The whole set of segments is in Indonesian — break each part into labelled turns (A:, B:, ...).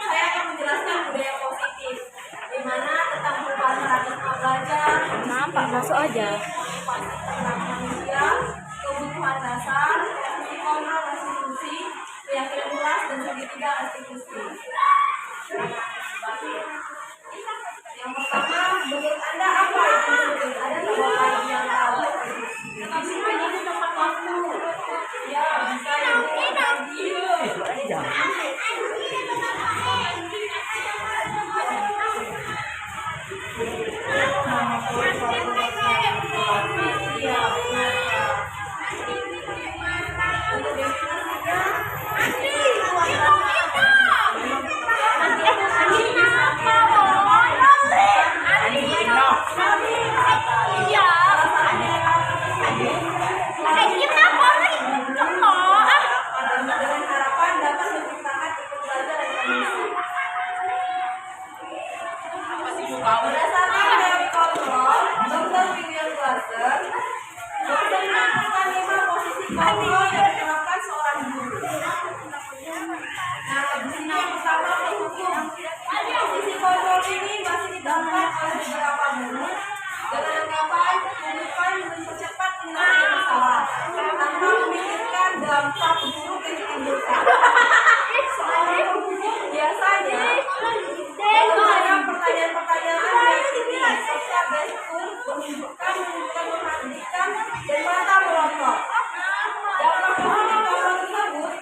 A: Saya akan menjelaskan budaya positif, di mana tentang perubahan paradigma belajar,
B: Pak, masuk aja.
A: manusia, kebutuhan dasar, posisi kontrol restitusi, keyakinan kelas dan segitiga restitusi. Yang pertama, menurut Anda apa itu? Ada beberapa yang tahu. Tapi ini tempat waktu. Ya, bisa ya. Berdasarkan teori kontrol, Dr. William Glasser, dokter menemukan 5 posisi kontrol yang diterapkan seorang guru. Nah, di sini yang pertama menghukum. Posisi kontrol ini masih diterapkan oleh beberapa guru dengan anggapan kehidupan mempercepat penyelesaian masalah tanpa memikirkan dampak buruk yang ditimbulkan. Selain menghukum, biasanya ada pertanyaan-pertanyaan yang serta besar menunjukkan memperhatikan dan mata melotot. Dampak positif kontrol tersebut,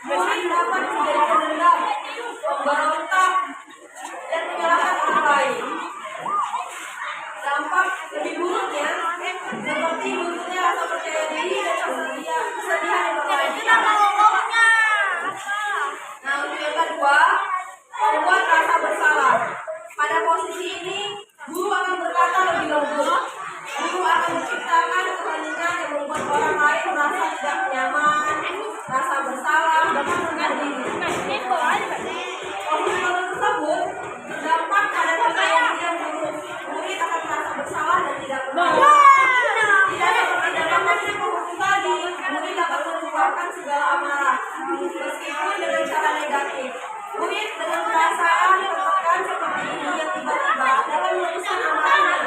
A: murid dapat menjadi pendendam, memberontak, dan menyalahkan orang lain. Dampak lebih buruknya, seperti munculnya rasa percaya diri dan kesedihan yang berkelanjutan. Nah, untuk yang kedua, membuat rasa bersalah. Pada posisi ini, guru akan berkata lebih lembut. Guru akan menciptakan keheningan yang membuat orang lain merasa tidak nyaman, rasa bersalah, bahkan rendah diri. Posisi tersebut dampak pada percayaan diri guru. Murid akan merasa bersalah dan tidak percaya. Tidak seperti dalam praktik hukum tadi, murid dapat mengeluarkan segala amarah, meskipun dengan cara negatif. Murid dengan perasaan tertekan seperti ini yang tiba-tiba dapat meneruskan amarahnya,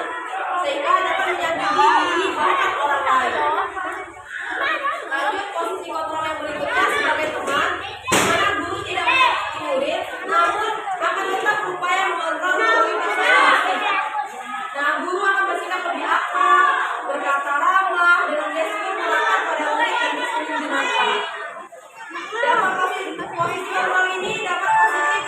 A: sehingga dapat menyakiti diri bahkan orang lain. Lanjut posisi kontrol yang berikutnya sebagai teman, di mana guru tidak menyakiti murid, namun akan tetap berupaya mengontrol melalui persuasi. Nah, guru akan bersikap lebih akrab, berkata ramah, dengan gestur melekat pada murid yang bersenyum di mata. Dampak posisi kontrol ini dapat positif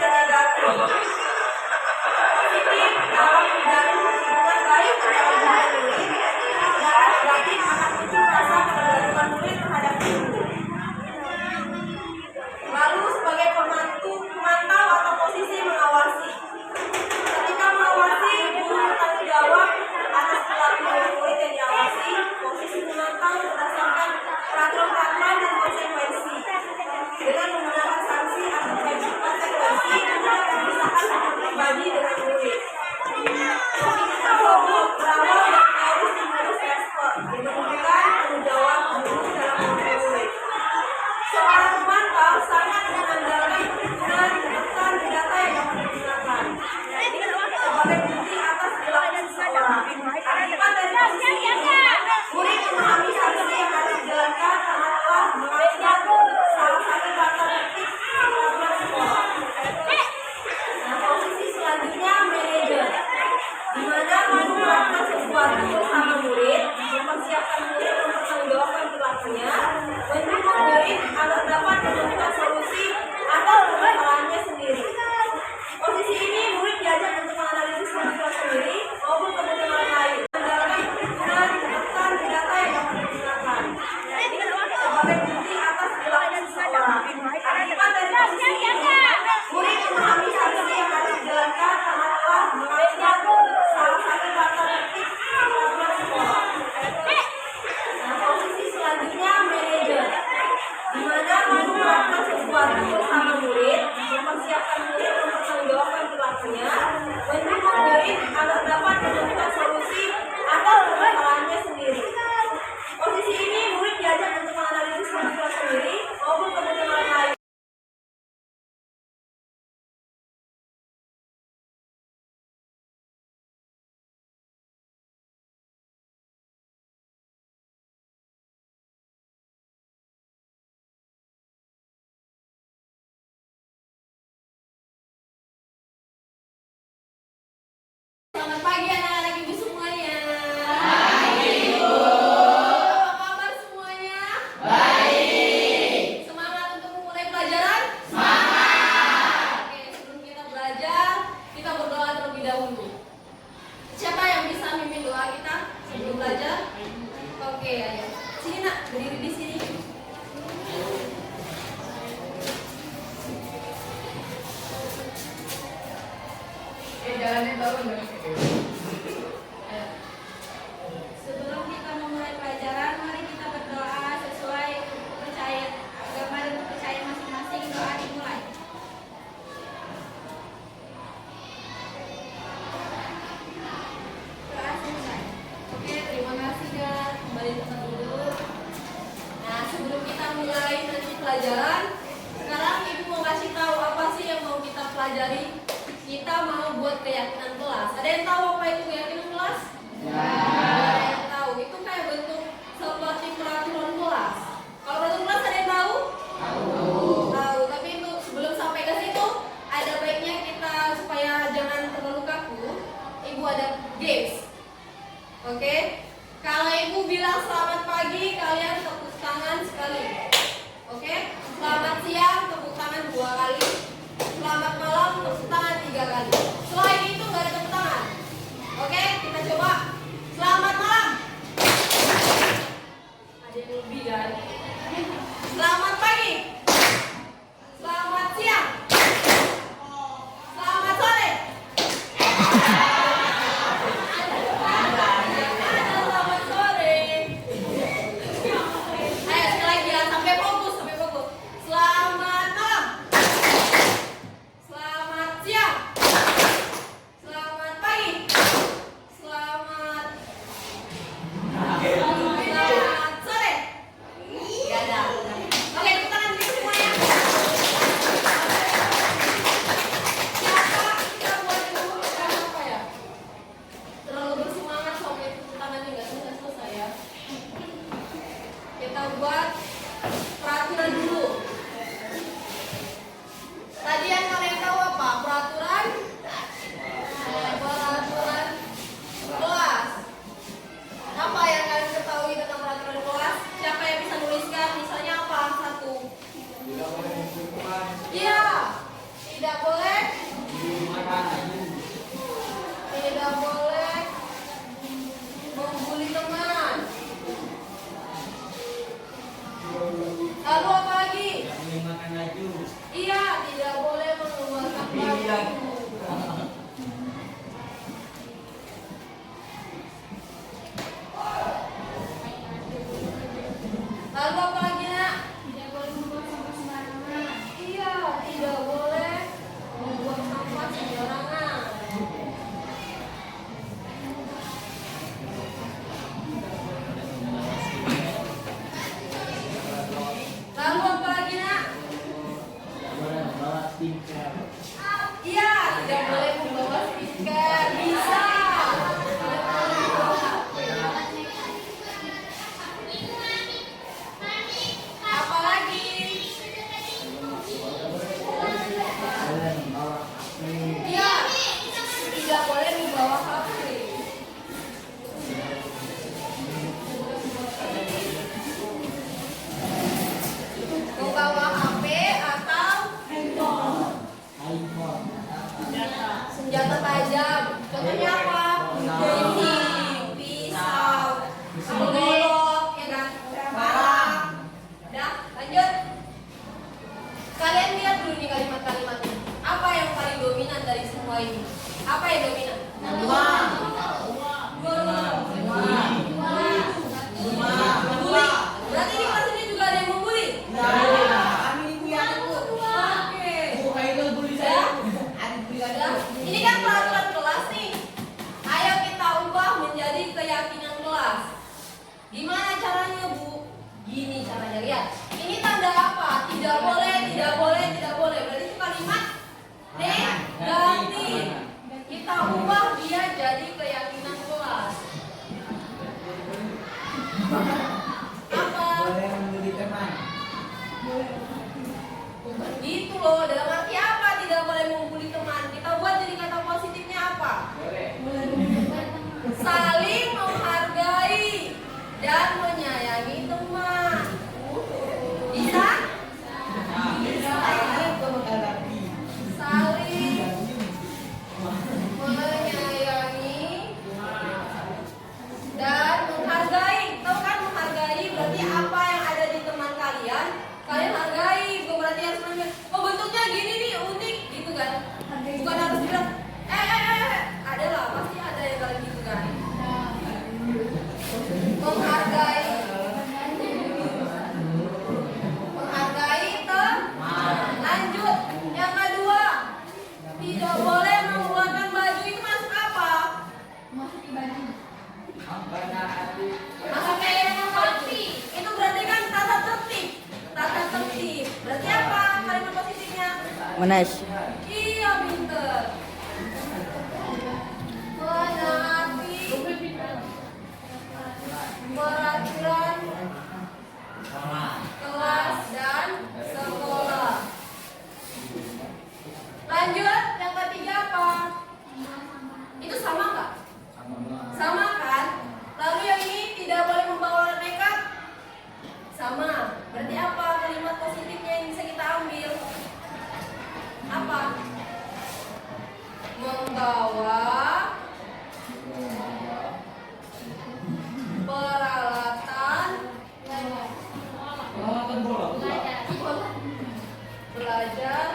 A: Selamat pagi anak-anak ibu semuanya. Pagi ibu. Apa kabar semuanya? Baik. Semangat untuk memulai pelajaran? Semangat. Oke, sebelum kita belajar, kita berdoa terlebih dahulu. Siapa yang bisa mimpin doa kita sebelum belajar? Oke, ayo. Sini nak, berdiri di sini.
B: Jalannya tahu nggak?
A: Sebelum kita memulai pelajaran, mari kita berdoa sesuai kepercayaan agama dan kepercayaan masing-masing. Doa dimulai. Doa selesai. Oke, terima kasih guys. Kembali tempat duduk. Nah, sebelum kita mulai nanti pelajaran, sekarang ibu mau kasih tahu apa sih yang mau kita pelajari. Kita mau buat keyakinan kelas. Ada yang tahu apa itu keyakinan kelas? Ya. Ada yang tahu. Itu kayak bentuk seperti peraturan kelas. Kalau peraturan kelas ada yang tahu? Tahu. Tapi itu sebelum sampai ke situ, ada baiknya kita supaya jangan terlalu kaku. Ibu ada games. Oke? Kalau ibu bilang selamat pagi, kalian tepuk tangan sekali. Oke? Selamat siang, tepuk tangan 2 kali. Selamat malam, tepuk tangan 3 kali. Selain itu nggak ada tepuk tangan. Oke, kita coba. Selamat malam. Ada yang lebih kan? Selamat pagi. Selamat siang. Selamat sore. Ada selamat sore. Ayo sekali lagi ya, sampai fokus, sampai fokus. Selamat malam. Selamat siang. Selamat pagi. Selamat sore. Ya ada. Oke, tepuk tangan dulu semuanya. Siapa kita buat dulu apa ya? Terlalu bersemangat sampai tepuk tangannya nggak selesai ya. Kita buat peraturan dulu. Tadi yang kalian tahu apa? Peraturan kelas. Apa yang kalian ketahui tentang peraturan kelas? Siapa yang bisa nuliskan? Misalnya apa? 1. Iya. Tidak boleh. Tidak boleh membuli teman. Lalu apa lagi? Iya, tidak boleh mengeluarkan baju. Lalu apa lagi nak? Tidak boleh membuang sampah sembarangan. Iya, tidak boleh membuang sampah sembarangan. Lalu apa lagi nak? Iya, tidak boleh membawa speaker. Bisa. Apa lagi? Iya, tidak boleh membawa HP. Membawa HP atau senjata tajam. Contohnya apa? Gunting, pisau, golok, ya kan? Parang. Udah, lanjut. Kalian lihat dulu nih kalimat-kalimatnya. Apa yang paling dominan dari semua ini? Apa yang dominan? Membuli. Berarti di kelas ini juga ada yang membuli? Ini kan peraturan kelas nih. Ayo kita ubah menjadi keyakinan kelas. Gimana caranya, Bu? Gini caranya, lihat. Ini tanda apa? Tidak boleh, tidak boleh, tidak boleh. Berarti itu kalimat negatif. Kita ubah dia jadi keyakinan kelas. Apa?
B: Boleh membuli teman.
A: Bukan gitu loh. Dalam arti apa tidak boleh membuli teman? Kita buat jadi kata positifnya apa?
B: Boleh.
C: Menes.
A: Iya pinter. Menaati peraturan kelas dan sekolah. Lanjut, yang ketiga apa? Itu sama nggak? Sama kan? Lalu yang ini tidak boleh membawa alat nekat? Sama. Berarti apa kalimat positifnya yang bisa kita ambil? Apa? Membawa peralatan belajar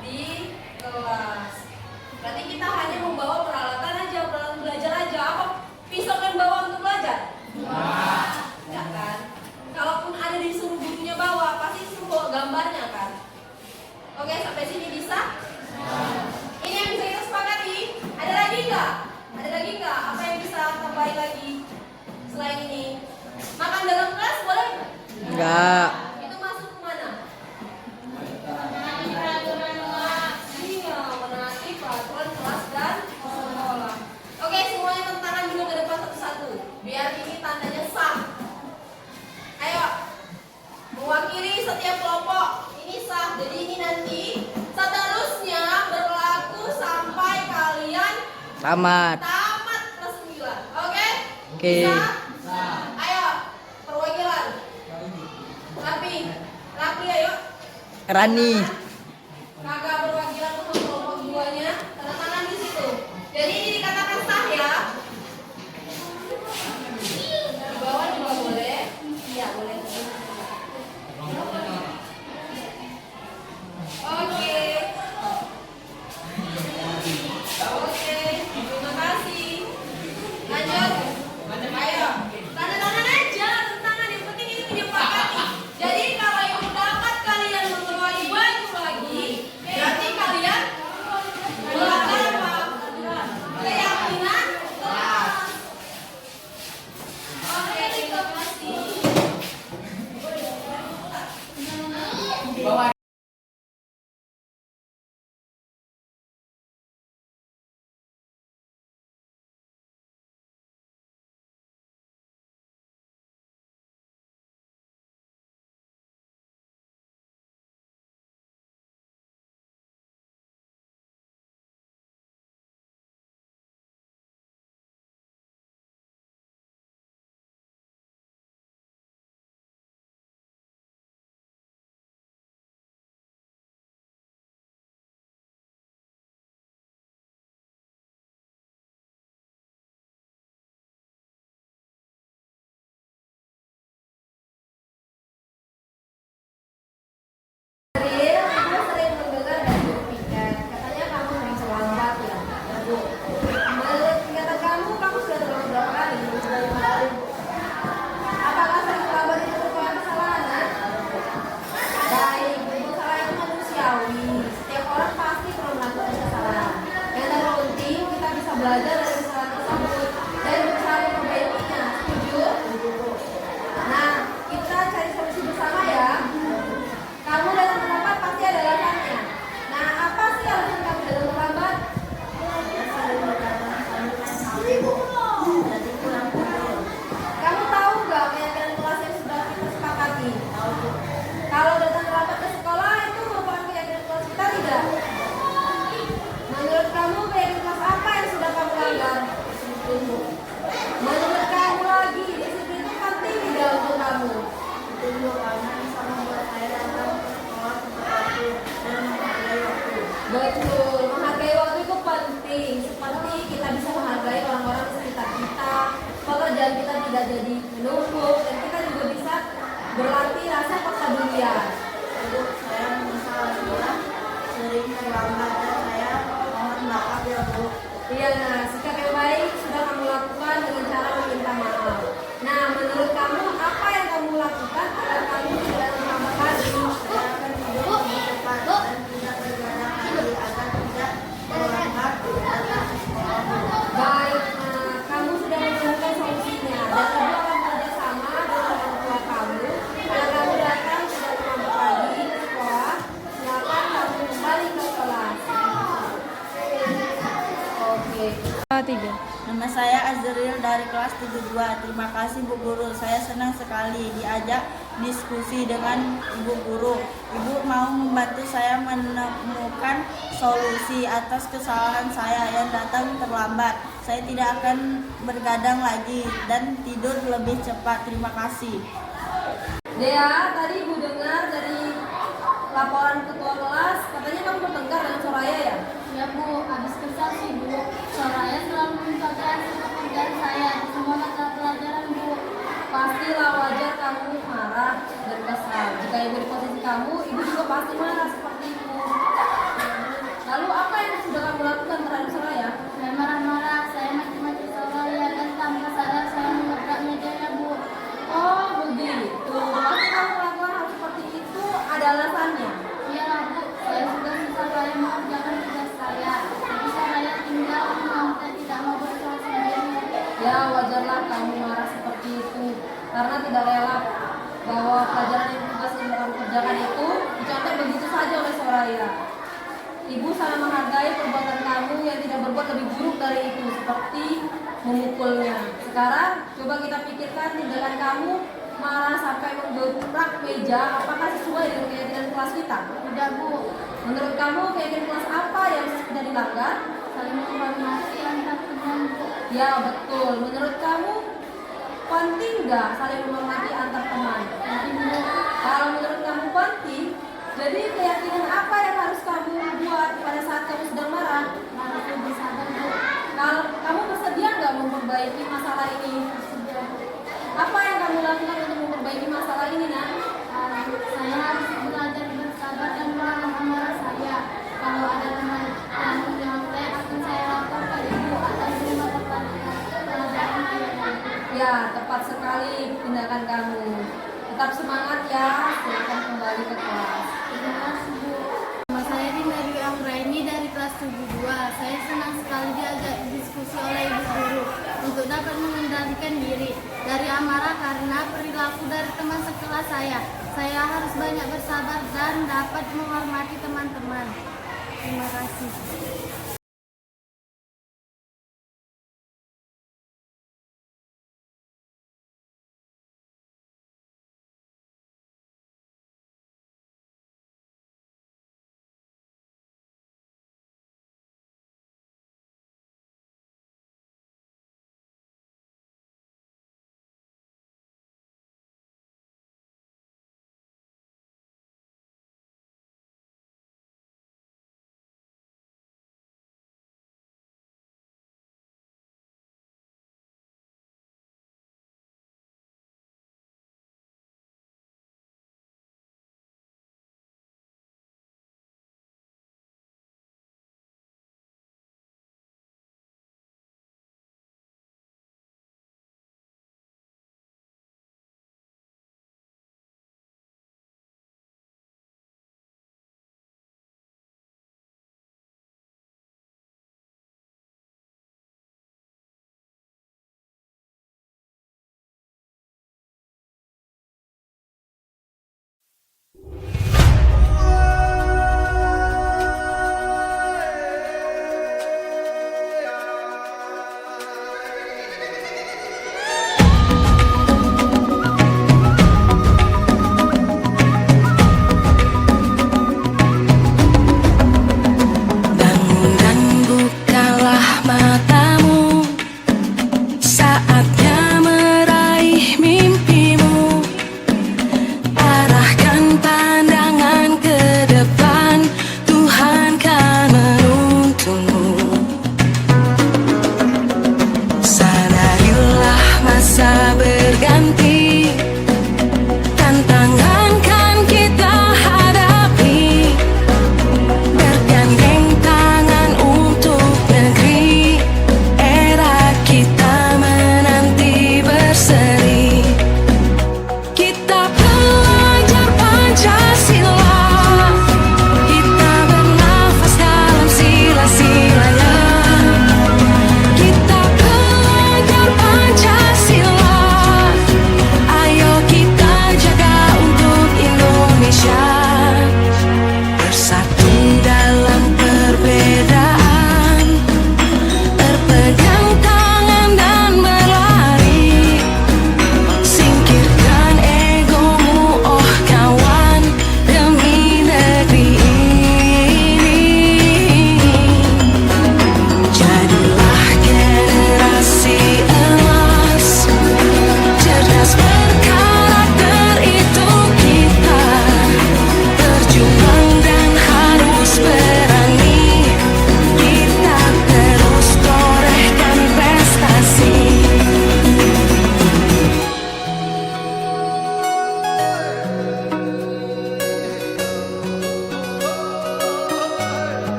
A: di kelas. Berarti kita hanya membawa peralatan aja, peralatan belajar aja. Apa pisau kan bawa untuk belajar? Enggak kan? Kalaupun ada disuruh gurunya bawa, pasti disuruh bawa gambarnya kan? Oke, sampai sini bisa? Ini yang bisa kita sepakati. Ada lagi nggak? Ada lagi nggak? Apa yang bisa tambahin lagi selain ini? Makan dalam kelas boleh nggak?
C: Enggak.
A: Itu masuk ke mana? Iya, menaati peraturan kelas dan sekolah. Oke, semuanya tantangan dulu ke depan satu-satu. Biar ini tandanya sah. Ayo, mewakili setiap kelompok. Ini sah. Jadi ini nanti seterusnya berlaku sampai kalian
C: Tamat.
A: tamat kelas 9. Oke?
C: Oke.
A: Bisa? Ayo, perwakilan. Rapi. Rapi ayo.
C: Rani.
A: Kakak perwakilan untuk kelompok 2-nya, tanda tangan di situ. Jadi ini dikatakan sah ya. Di bawah juga boleh. Iya, boleh. Oke. Oke, terima kasih. Lanjut. Ayo, tanda tangan aja, tanda tangan. Yang penting ini disepakati. Jadi kalau yang dapat kalian mengeluarkan baju lagi, berarti kalian melanggar apa? Keyakinan kelas. Oke, terima kasih. Aku sering mendengar dari Bu Piket, katanya kamu sering terlambat ya. Menurut kata kamu sudah terlambat berapa kali? Sudah 5 kali. Apakah sering terlambat itu merupakan kesalahan? Baik, kesalahan itu manusiawi. Setiap orang pasti pernah melakukan kesalahan. Yang terpenting kita bisa belajar dari kesalahan tersebut dan berusaha memperbaikinya. Setuju? Nah, kita cari solusi bersama ya. Kamu datang terlambat pasti ada alasannya. Nah, apa sih alasan kamu datang terlambat? Kamu tahu nggak keyakinan kelas yang sudah kita sepakati? Kalau datang terlambat ke sekolah itu merupakan keyakinan kelas kita tidak? Menurut kamu keyakinan kelas apa yang sudah kamu langgar? Menurut kamu lagi, disiplin itu penting tidak untuk kamu? Karena bisa membuat saya datang ke sekolah tepat waktu dan menghargai waktu. Betul, menghargai waktu itu penting. Seperti kita bisa menghargai orang-orang di sekitar kita, pekerjaan kita tidak jadi menumpuk, dan kita juga bisa berlatih rasa kepedulian. Untuk saya menyesal sekolah sering terlambat dan saya mohon maaf ya Bu. Iya, nah sikap yang baik sudah kamu lakukan dengan cara meminta maaf. Nah, menurut kamu apa yang kamu lakukan agar kamu tidak terlambat lagi? Saya akan tidur lebih cepat dan tidak berjalan kaki agar tidak terlambat datang ke sekolah. Baik, nah kamu sudah menemukan solusinya dan ibu akan bekerja sama dengan orang tua kamu agar kamu datang tidak terlambat lagi ke sekolah. Silakan
D: Saya Azril dari kelas 72. Terima kasih Bu Guru. Saya senang sekali diajak diskusi dengan Ibu Guru. Ibu mau membantu saya menemukan solusi atas kesalahan saya yang datang terlambat. Saya tidak akan bergadang lagi dan tidur lebih cepat. Terima kasih.
A: Dea, tadi Ibu dengar dari laporan ketua kelas, katanya kamu bertengkar dengan Soraya ya?
E: Ya Bu, habis kesal sih Bu. Soraya selalu memintakan pekerjaan saya di semua mata pelajaran Bu.
A: Pastilah wajar kamu marah dan kesal. Jika ibu di posisi kamu, ibu juga pasti marah seperti itu. Lalu apa yang sudah kamu lakukan terhadap Soraya?
E: Saya marah-marah, saya maki-maki Soraya dan tanpa sadar saya menabrak mejanya Bu.
A: Oh begitu. Pasti kamu melakukan hal seperti itu ada alasannya.
E: Iya Bu, saya sudah minta Soraya mengerjakan tugas saya. Tapi Soraya tinggal menonton tidak mau bersalah sendiri.
A: Ya wajarlah kamu marah seperti itu karena tidak rela bahwa pelajaran yang tugas yang kamu kerjakan itu dicontek begitu saja oleh Soraya. Ibu sangat menghargai perbuatan kamu yang tidak berbuat lebih buruk dari itu seperti memukulnya. Sekarang coba kita pikirkan tindakan kamu marah sampai menggebrak meja, apakah sesuai dengan keyakinan kelas kita?
E: Tidak Bu,
A: Menurut kamu keyakinan kelas apa yang sudah dilanggar?
E: saling menghormati antar teman Bu.
A: Ya betul. Menurut kamu penting nggak saling menghormati antar teman?
E: Penting Bu.
A: Kalau menurut kamu penting, jadi keyakinan apa yang harus kamu buat pada saat kamu sedang marah?
E: Harus lebih sabar Bu.
A: Kalau kamu bersedia nggak memperbaiki masalah ini?
E: Sudah Bu.
A: Apa yang kamu lakukan untuk memperbaiki masalah ini, Nak?
E: Saya harus belajar bersabar dan menahan amarah saya. Kalau ada teman yang menyontek, akan saya lapor ke ibu atau guru mata pelajaran saya.
A: Ya, tepat sekali tindakan kamu. Tetap semangat ya, silakan kembali ke kelas.
E: Terima kasih Bu. Nama saya Dina Dwi Anggraini dari kelas 72. Saya senang sekali diajak diskusi oleh ibu guru untuk dapat mengendalikan diri dari amarah karena perilaku dari teman sekelas saya. Saya harus banyak bersabar dan dapat menghormati teman-teman. Terima kasih.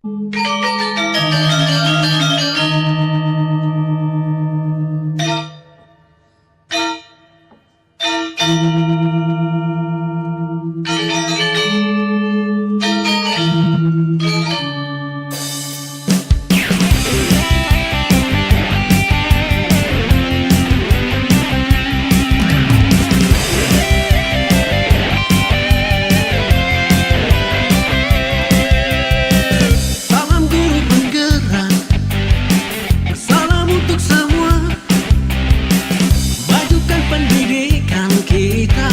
F: Salam guru penggerak, salam untuk semua. Majukan pendidikan kita,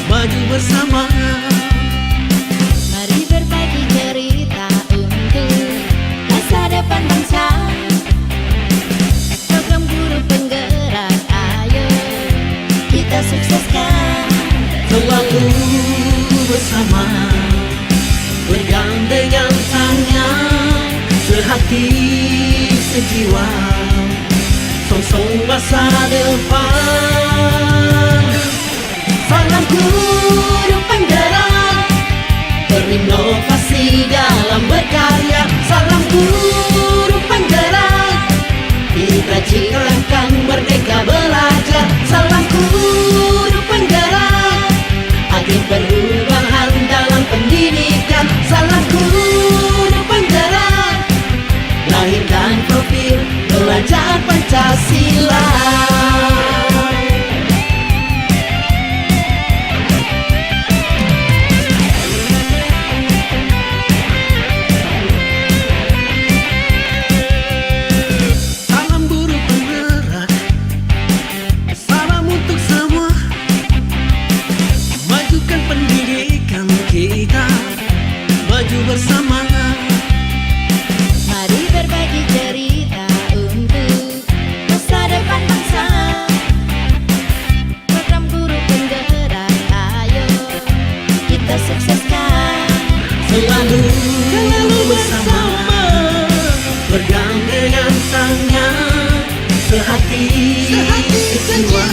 F: maju bersama.
G: Mari berbagi cerita untuk masa depan bangsa. Program guru penggerak, ayo kita sukseskan.
F: Selalu bersama, bergandengan tangan, sehati sejiwa, songsong masa depan. Salam guru penggerak, berinovasi dalam berkarya. Salam guru penggerak, kita ciptakan merdeka belajar. Salam guru penggerak, agen perubahan dalam pendidikan. Salam guru penggerak, lahirkan profil pelajar Pancasila. Salam guru penggerak, salam untuk semua. Majukan pendidikan kita, maju bersama.
G: Mari berbagi cerita untuk masa depan bangsa. Program guru penggerak, ayo kita sukseskan.
F: Selalu bersama, bergandengan tangan, sehati sejiwa,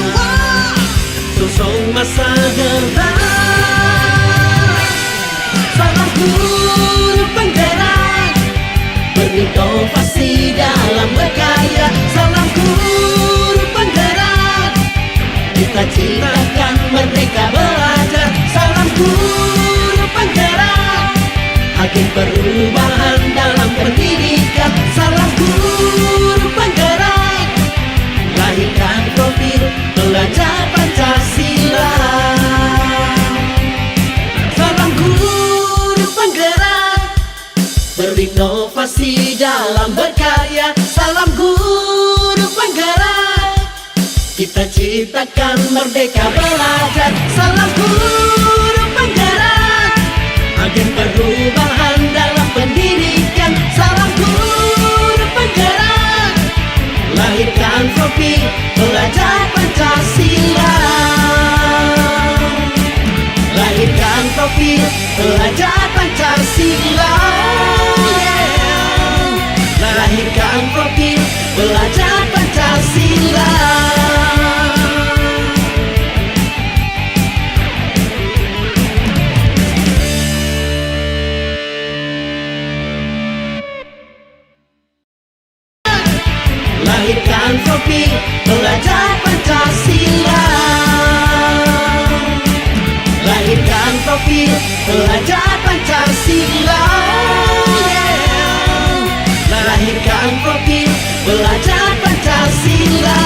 F: sosok masa depan. Salam guru penggerak, berinovasi dalam berkarya. Salam guru penggerak, kita ciptakan merdeka belajar. Salam guru penggerak, agen perubahan dalam pendidikan. Salam guru penggerak, lahirkan profil pelajar Pancasila. Salam guru penggerak, berinovasi dalam berkarya. Salam guru penggerak, kita ciptakan merdeka belajar. Salam guru penggerak, agen perubahan dalam pendidikan. Salam guru penggerak, lahirkan profil pelajar Pancasila. Lahirkan profil pelajar Pancasila. Lahirkan profil pelajar Pancasila. Lahirkan profil pelajar Pancasila. Lahirkan profil pelajar Pancasila. Lahirkan profil pelajar Pancasila.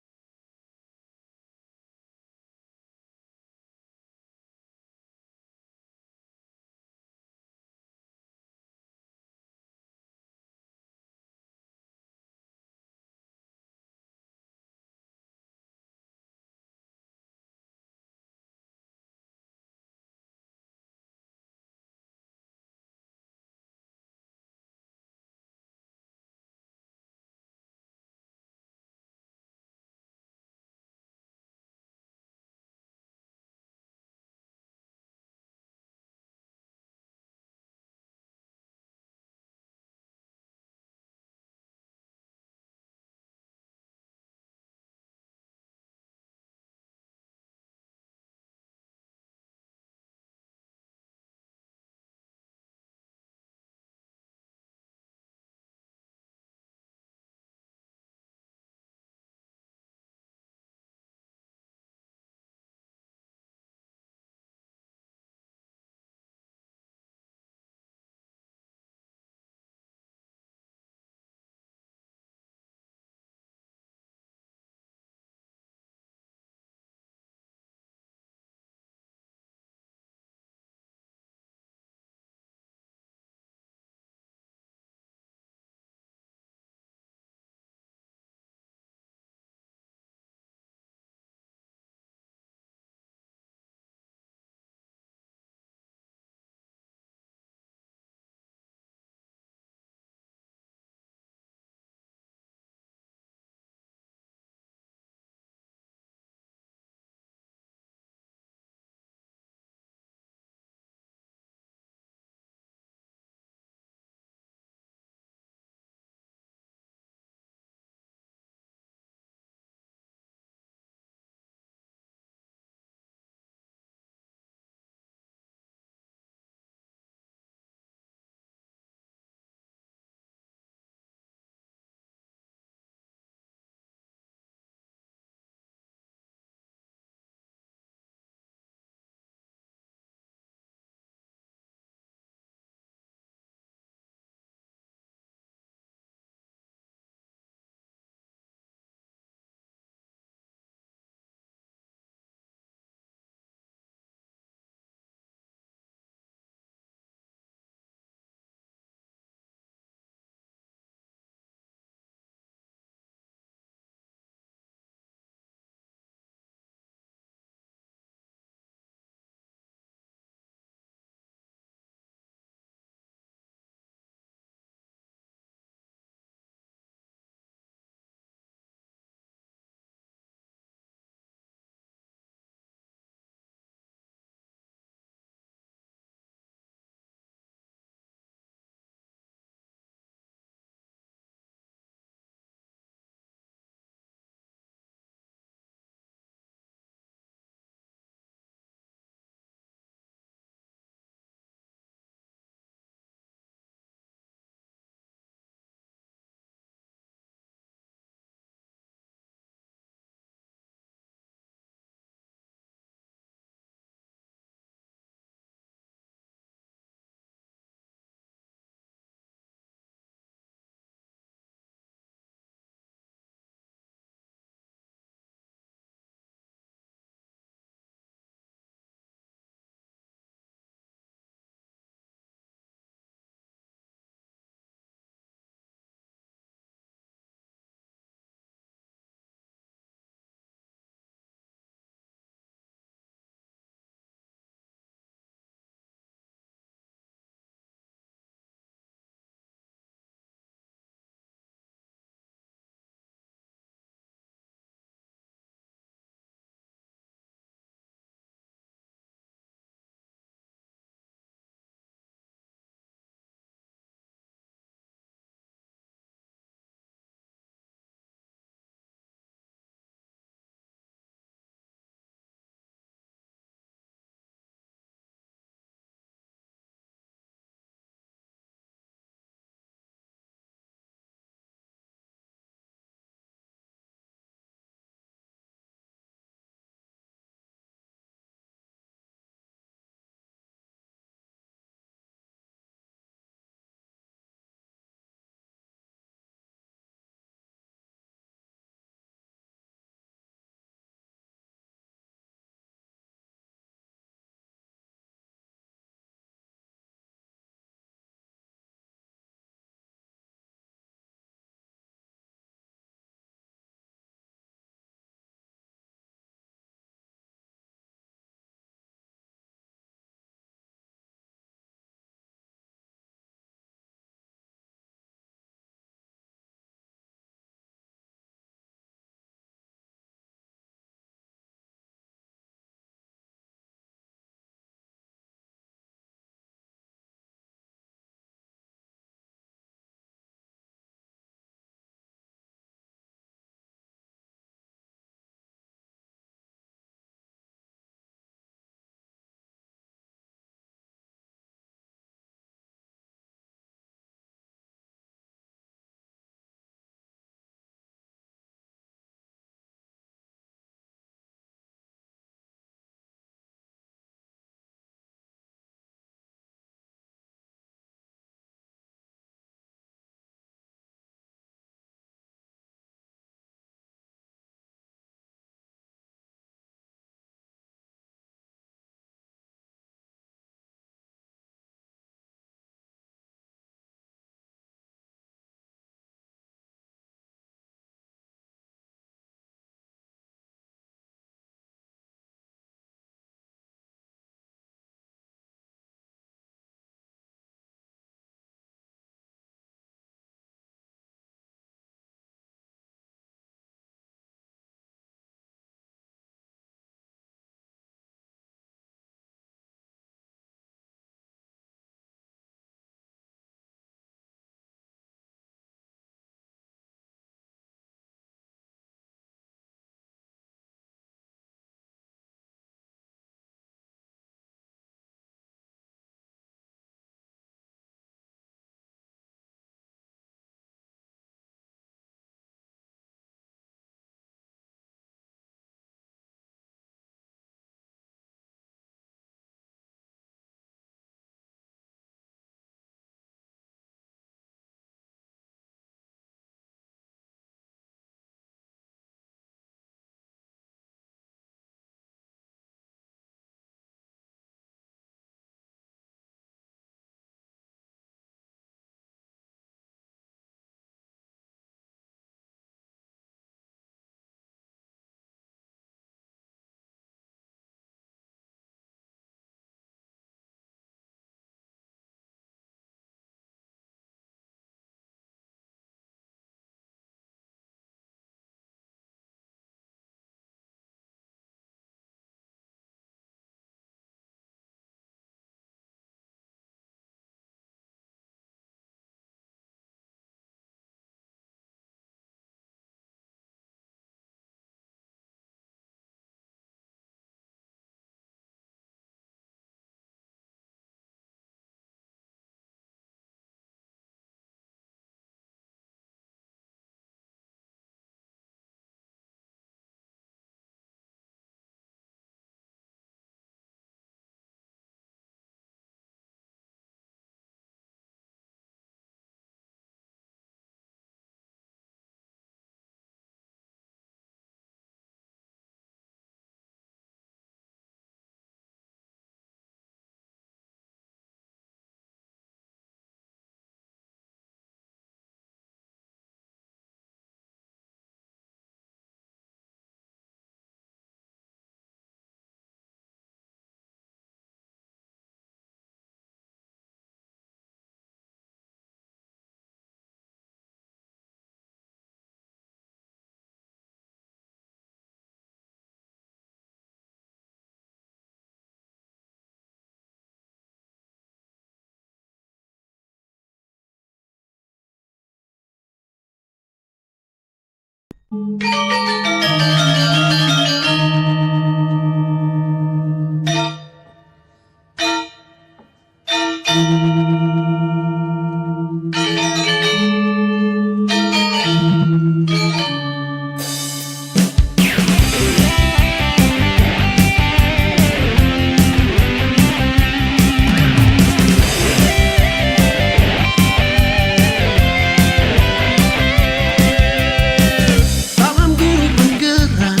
F: Salam guru penggerak,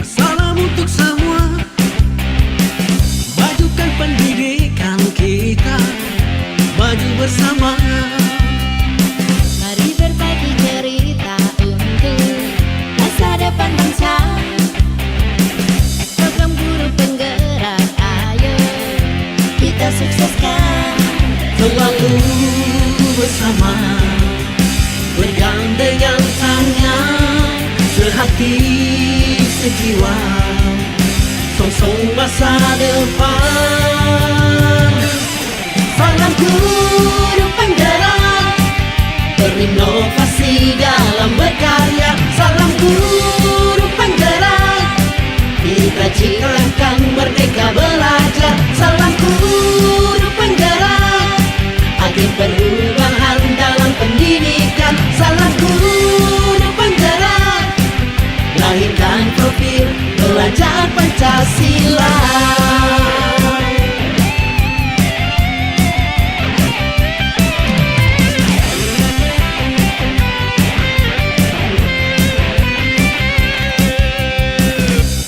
F: salam untuk semua. Majukan pendidikan kita, maju bersama.
G: Mari berbagi cerita untuk masa depan bangsa. Program guru penggerak, ayo kita sukseskan.
F: Selalu bersama, bergandengan tangan, sehati sejiwa, songsong masa depan. Salam guru penggerak, berinovasi dalam berkarya. Salam guru penggerak, kita ciptakan merdeka belajar. Salam guru penggerak, agen perubahan dalam pendidikan. Salam guru penggerak, lahirkan profil pelajar Pancasila.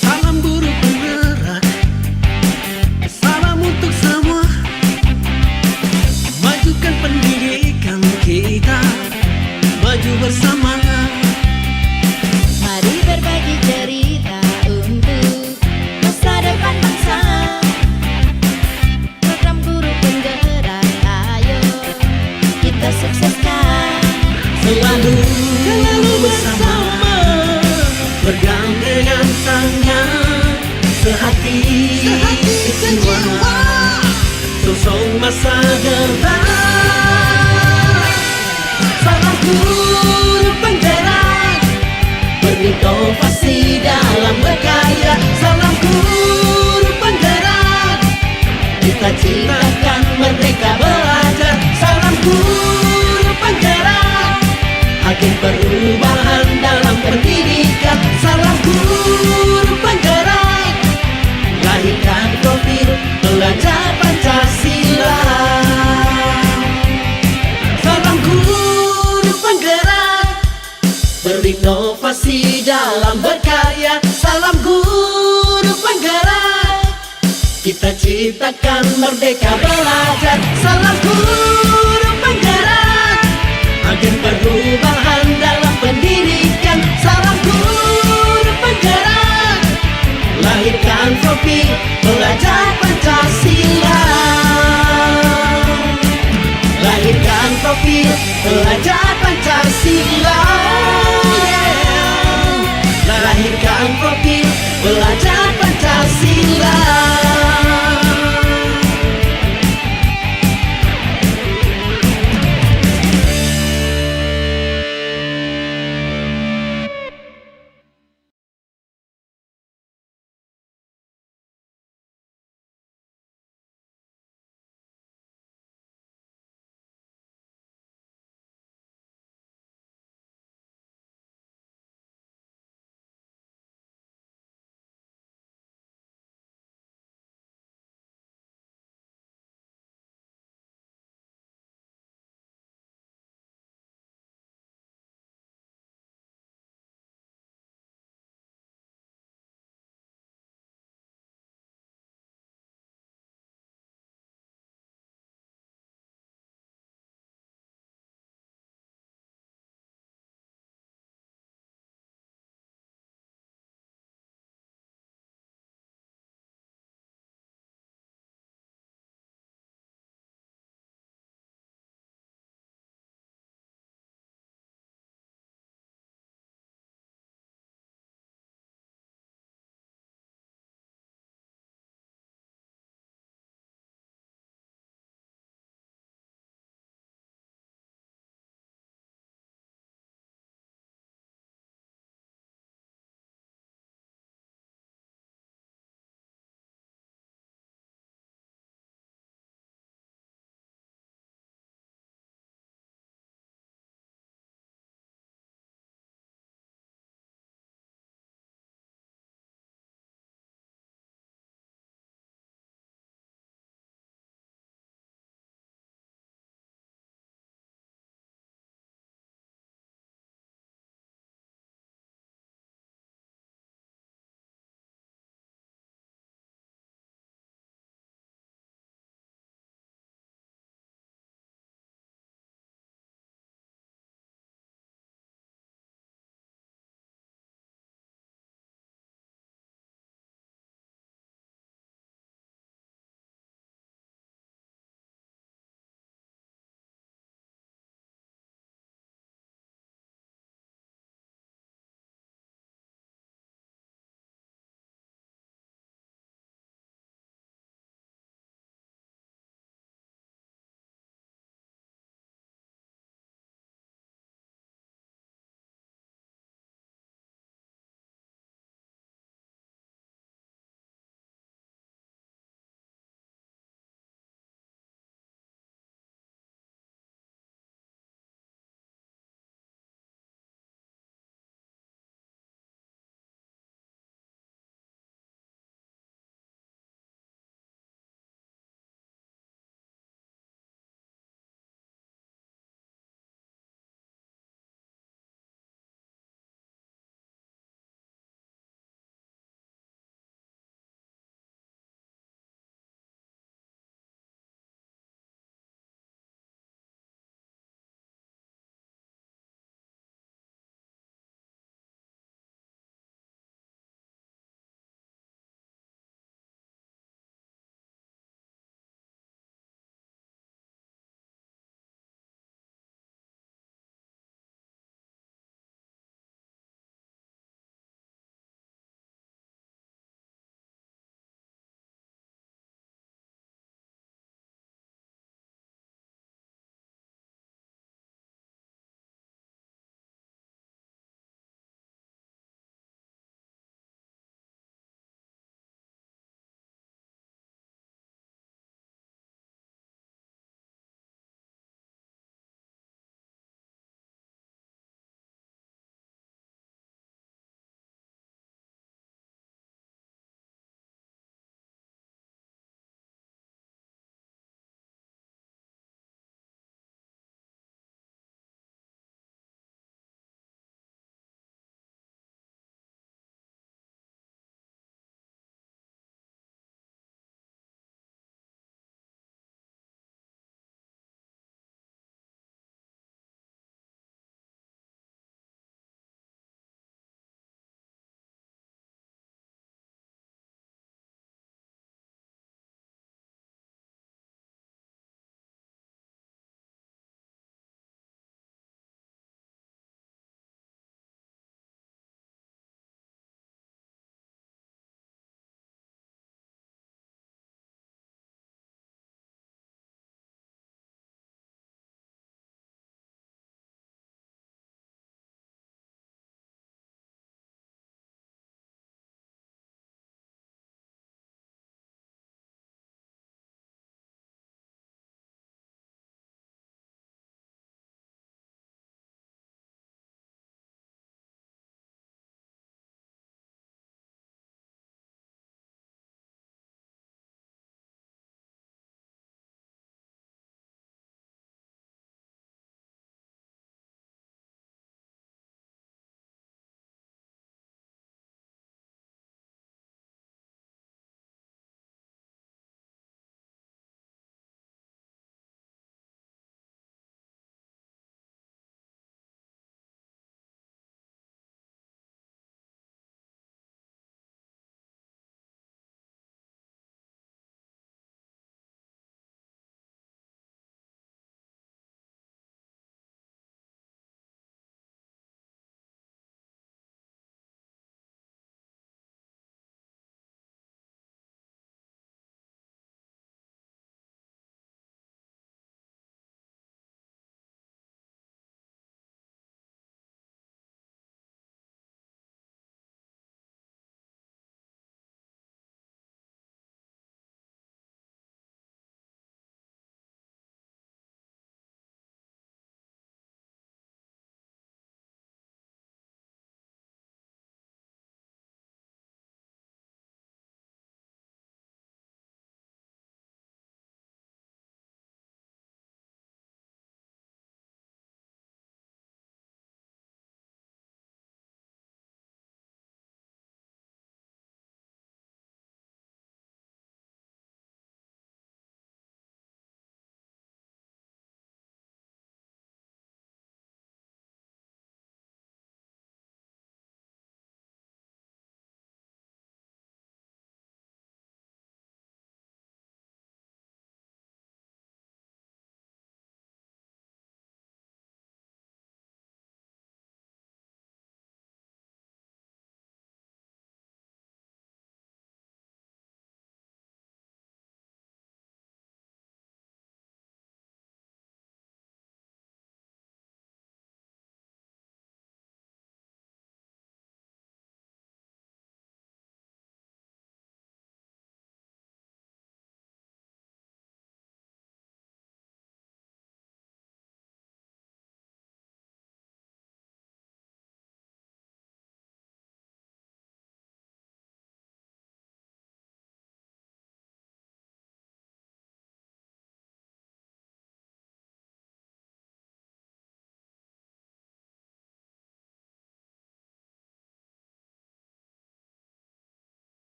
F: Salam guru penggerak, salam untuk semua. Majukan pendidikan kita, maju bersama.
G: Mari berbagi cerita untuk masa depan bangsa. Program guru penggerak, ayo kita sukseskan.
F: Selalu bersama, bergandengan tangan, sehati sejiwa, songsong masa depan. Salam guru penggerak, berinovasi dalam berkarya. Salam guru penggerak, kita ciptakan merdeka belajar. Salam guru penggerak, agen perubahan dalam pendidikan. Salam guru penggerak, lahirkan profil pelajar Pancasila. Salam guru penggerak, berinovasi dalam berkarya. Salam guru penggerak, kita ciptakan merdeka belajar. Salam guru penggerak, agen perubahan dalam pendidikan. Salam guru penggerak, lahirkan profil pelajar Pancasila. Lahirkan profil pelajar Pancasila. Lahirkan profil pelajar Pancasila.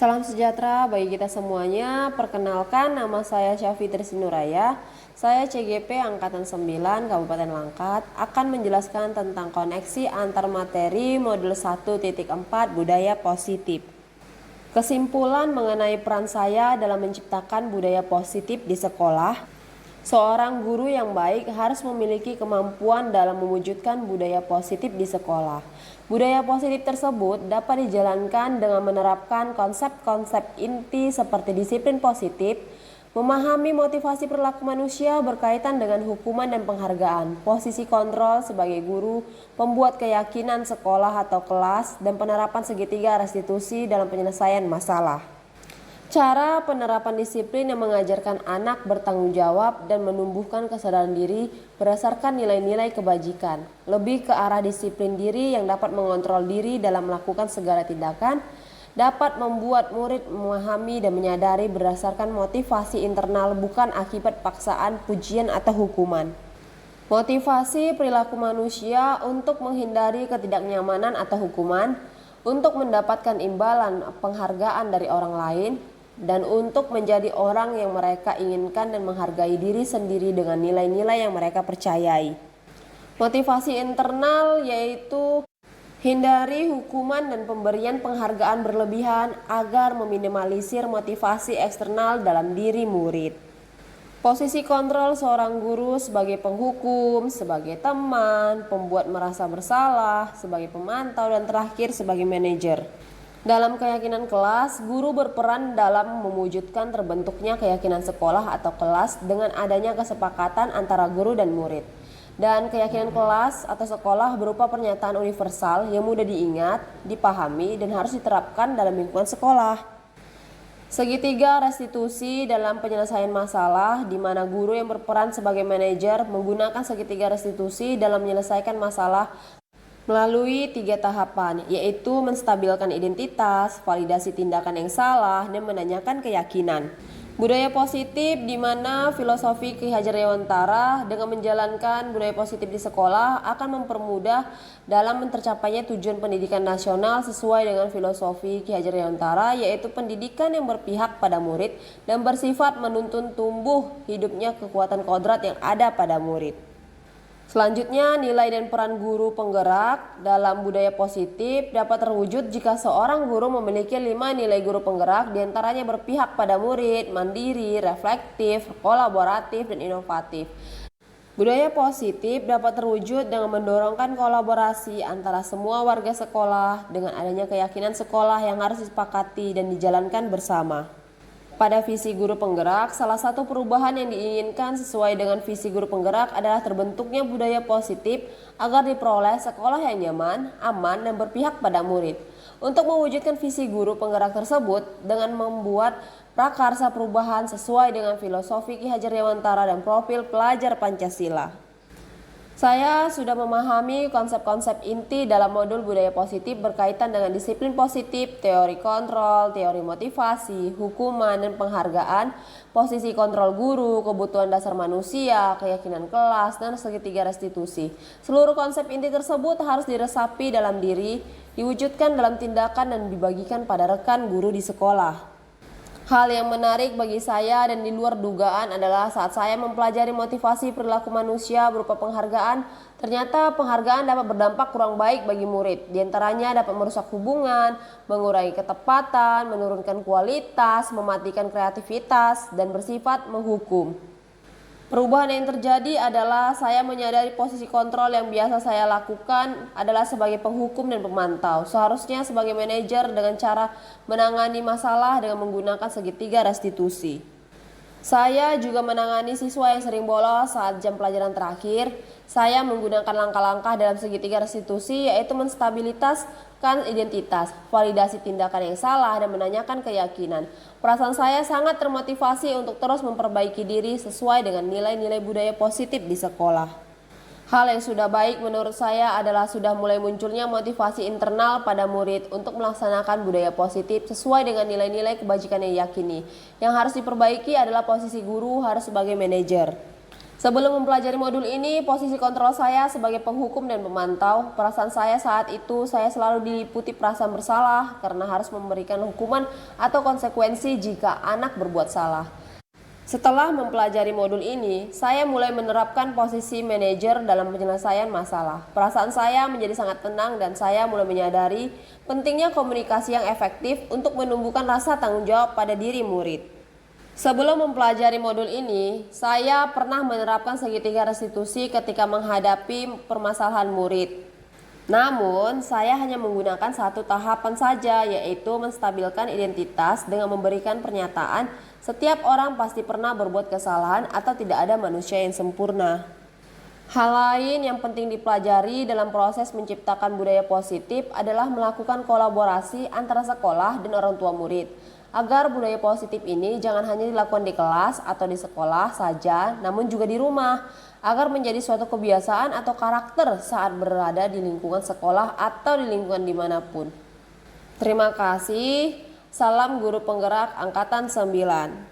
H: Salam sejahtera bagi kita semuanya. Perkenalkan, nama saya Syafi Trisnuraya. Saya CGP Angkatan 9 Kabupaten Langkat akan menjelaskan tentang koneksi antar materi modul 1.4 budaya positif. Kesimpulan mengenai peran saya dalam menciptakan budaya positif di sekolah. Seorang guru yang baik harus memiliki kemampuan dalam mewujudkan budaya positif di sekolah. Budaya positif tersebut dapat dijalankan dengan menerapkan konsep-konsep inti seperti disiplin positif, memahami motivasi perilaku manusia berkaitan dengan hukuman dan penghargaan, posisi kontrol sebagai guru, pembuat keyakinan sekolah atau kelas, dan penerapan segitiga restitusi dalam penyelesaian masalah. Cara penerapan disiplin yang mengajarkan anak bertanggung jawab dan menumbuhkan kesadaran diri berdasarkan nilai-nilai kebajikan. Lebih ke arah disiplin diri yang dapat mengontrol diri dalam melakukan segala tindakan, dapat membuat murid memahami dan menyadari berdasarkan motivasi internal bukan akibat paksaan, pujian, atau hukuman. Motivasi perilaku manusia untuk menghindari ketidaknyamanan atau hukuman, untuk mendapatkan imbalan penghargaan dari orang lain, dan untuk menjadi orang yang mereka inginkan dan menghargai diri sendiri dengan nilai-nilai yang mereka percayai. Motivasi internal yaitu hindari hukuman dan pemberian penghargaan berlebihan agar meminimalisir motivasi eksternal dalam diri murid. Posisi kontrol seorang guru sebagai penghukum, sebagai teman, pembuat merasa bersalah, sebagai pemantau, dan terakhir sebagai manajer. Dalam keyakinan kelas, guru berperan dalam mewujudkan terbentuknya keyakinan sekolah atau kelas dengan adanya kesepakatan antara guru dan murid. Dan keyakinan kelas atau sekolah berupa pernyataan universal yang mudah diingat, dipahami, dan harus diterapkan dalam lingkungan sekolah. Segitiga restitusi dalam penyelesaian masalah, di mana guru yang berperan sebagai manajer menggunakan segitiga restitusi dalam menyelesaikan masalah melalui 3 tahapan, yaitu menstabilkan identitas, validasi tindakan yang salah, dan menanyakan keyakinan. Budaya positif di mana filosofi Ki Hajar Dewantara dengan menjalankan budaya positif di sekolah akan mempermudah dalam tercapainya tujuan pendidikan nasional sesuai dengan filosofi Ki Hajar Dewantara, yaitu pendidikan yang berpihak pada murid dan bersifat menuntun tumbuh hidupnya kekuatan kodrat yang ada pada murid. Selanjutnya, nilai dan peran guru penggerak dalam budaya positif dapat terwujud jika seorang guru memiliki 5 nilai guru penggerak, diantaranya berpihak pada murid, mandiri, reflektif, kolaboratif, dan inovatif. Budaya positif dapat terwujud dengan mendorongkan kolaborasi antara semua warga sekolah dengan adanya keyakinan sekolah yang harus disepakati dan dijalankan bersama. Pada visi guru penggerak, salah satu perubahan yang diinginkan sesuai dengan visi guru penggerak adalah terbentuknya budaya positif agar diperoleh sekolah yang nyaman, aman, dan berpihak pada murid. Untuk mewujudkan visi guru penggerak tersebut dengan membuat prakarsa perubahan sesuai dengan filosofi Ki Hajar Dewantara dan profil pelajar Pancasila. Saya sudah memahami konsep-konsep inti dalam modul budaya positif berkaitan dengan disiplin positif, teori kontrol, teori motivasi, hukuman dan penghargaan, posisi kontrol guru, kebutuhan dasar manusia, keyakinan kelas, dan segitiga restitusi. Seluruh konsep inti tersebut harus diresapi dalam diri, diwujudkan dalam tindakan dan dibagikan pada rekan guru di sekolah. Hal yang menarik bagi saya dan di luar dugaan adalah saat saya mempelajari motivasi perilaku manusia berupa penghargaan, ternyata penghargaan dapat berdampak kurang baik bagi murid. Di antaranya dapat merusak hubungan, mengurangi ketepatan, menurunkan kualitas, mematikan kreativitas, dan bersifat menghukum. Perubahan yang terjadi adalah saya menyadari posisi kontrol yang biasa saya lakukan adalah sebagai penghukum dan pemantau. Seharusnya sebagai manajer dengan cara menangani masalah dengan menggunakan segitiga restitusi. Saya juga menangani siswa yang sering bolos saat jam pelajaran terakhir. Saya menggunakan langkah-langkah dalam segitiga restitusi, yaitu menstabilitaskan identitas, validasi tindakan yang salah, dan menanyakan keyakinan. Perasaan saya sangat termotivasi untuk terus memperbaiki diri sesuai dengan nilai-nilai budaya positif di sekolah. Hal yang sudah baik menurut saya adalah sudah mulai munculnya motivasi internal pada murid untuk melaksanakan budaya positif sesuai dengan nilai-nilai kebajikan yang yakini. Yang harus diperbaiki adalah posisi guru harus sebagai manajer. Sebelum mempelajari modul ini, posisi kontrol saya sebagai penghukum dan pemantau, perasaan saya saat itu saya selalu diliputi perasaan bersalah karena harus memberikan hukuman atau konsekuensi jika anak berbuat salah. Setelah mempelajari modul ini, saya mulai menerapkan posisi manajer dalam penyelesaian masalah. Perasaan saya menjadi sangat tenang dan saya mulai menyadari pentingnya komunikasi yang efektif untuk menumbuhkan rasa tanggung jawab pada diri murid. Sebelum mempelajari modul ini, saya pernah menerapkan segitiga restitusi ketika menghadapi permasalahan murid. Namun, saya hanya menggunakan satu tahapan saja, yaitu menstabilkan identitas dengan memberikan pernyataan setiap orang pasti pernah berbuat kesalahan atau tidak ada manusia yang sempurna. Hal lain yang penting dipelajari dalam proses menciptakan budaya positif adalah melakukan kolaborasi antara sekolah dan orang tua murid. Agar budaya positif ini jangan hanya dilakukan di kelas atau di sekolah saja, namun juga di rumah, agar menjadi suatu kebiasaan atau karakter saat berada di lingkungan sekolah atau di lingkungan dimanapun. Terima kasih. Salam Guru Penggerak Angkatan 9.